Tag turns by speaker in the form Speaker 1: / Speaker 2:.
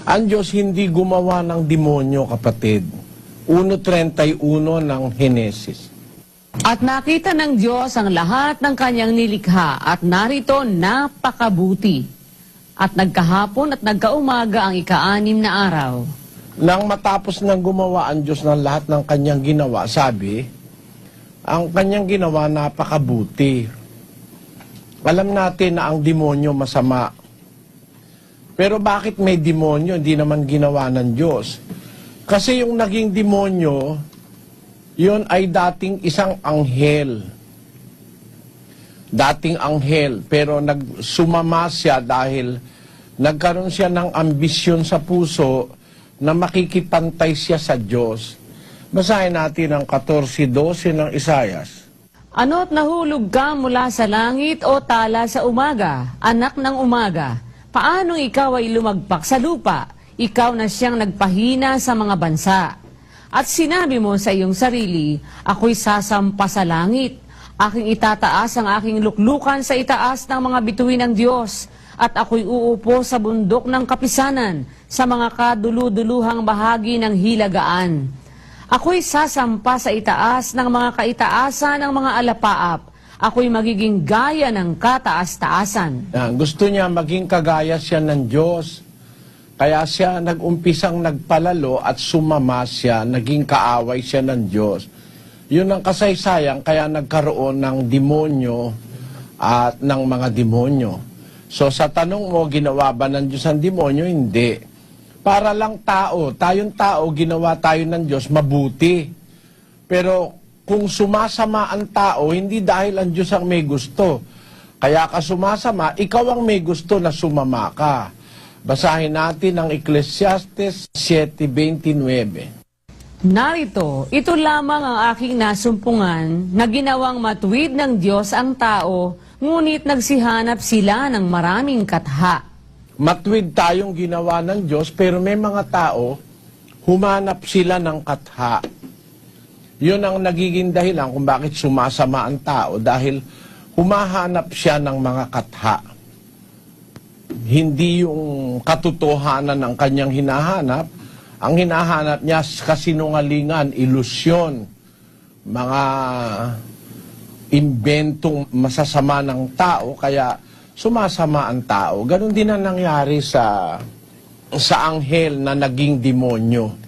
Speaker 1: Ang Diyos hindi gumawa ng demonyo, kapatid. 1:31 ng Henesis.
Speaker 2: At nakita ng Diyos ang lahat ng kanyang nilikha at narito napakabuti. At nagkahapon at nagkaumaga ang ika-6 na araw.
Speaker 1: Nang matapos nang gumawa ang Diyos ng lahat ng kanyang ginawa, sabi, ang kanyang ginawa napakabuti. Alam natin na ang demonyo masama. Pero bakit may demonyo, hindi naman ginawa ng Diyos? Kasi yung naging demonyo, yun ay dating isang anghel. Dating anghel, pero nagsumama siya dahil nagkaroon siya ng ambisyon sa puso na makikipantay siya sa Diyos. Basahin natin ang 14:12 ng Isaias.
Speaker 2: Ano't nahulog ka mula sa langit o tala sa umaga, anak ng umaga? Paanong ikaw ay lumagpak sa lupa? Ikaw na siyang nagpahina sa mga bansa. At sinabi mo sa iyong sarili, ako'y sasampa sa langit. Aking itataas ang aking luklukan sa itaas ng mga bituin ng Diyos. At ako'y uupo sa bundok ng kapisanan, sa mga kaduluduluhang bahagi ng hilagaan. Ako'y sasampa sa itaas ng mga kaitaasan ng mga alapaap. Ako'y magiging gaya ng kataas-taasan.
Speaker 1: Gusto niya maging kagaya siya ng Diyos. Kaya siya nag-umpisang nagpalalo at sumama siya, naging kaaway siya ng Diyos. Yun ang kasaysayan, kaya nagkaroon ng demonyo at ng mga demonyo. So sa tanong mo, ginawa ba ng Diyos ang demonyo? Hindi. Para lang tao, tayong tao, ginawa tayo ng Diyos mabuti. Pero kung sumasama ang tao, hindi dahil ang Diyos ang may gusto. Kaya ka sumasama, ikaw ang may gusto na sumama ka. Basahin natin ang Ecclesiastes 7:29.
Speaker 2: Narito, ito lamang ang aking nasumpungan na ginawang matuwid ng Diyos ang tao, ngunit nagsihanap sila ng maraming katha.
Speaker 1: Matuwid tayong ginawa ng Diyos, pero may mga tao, humanap sila ng katha. Yun ang nagiging dahilan kung bakit sumasama ang tao, dahil humahanap siya ng mga katha. Hindi yung katotohanan ng kanyang hinahanap. Ang hinahanap niya kasinungalingan, ilusyon, mga inventong masasama ng tao, kaya sumasama ang tao. Ganon din ang nangyari sa anghel na naging demonyo.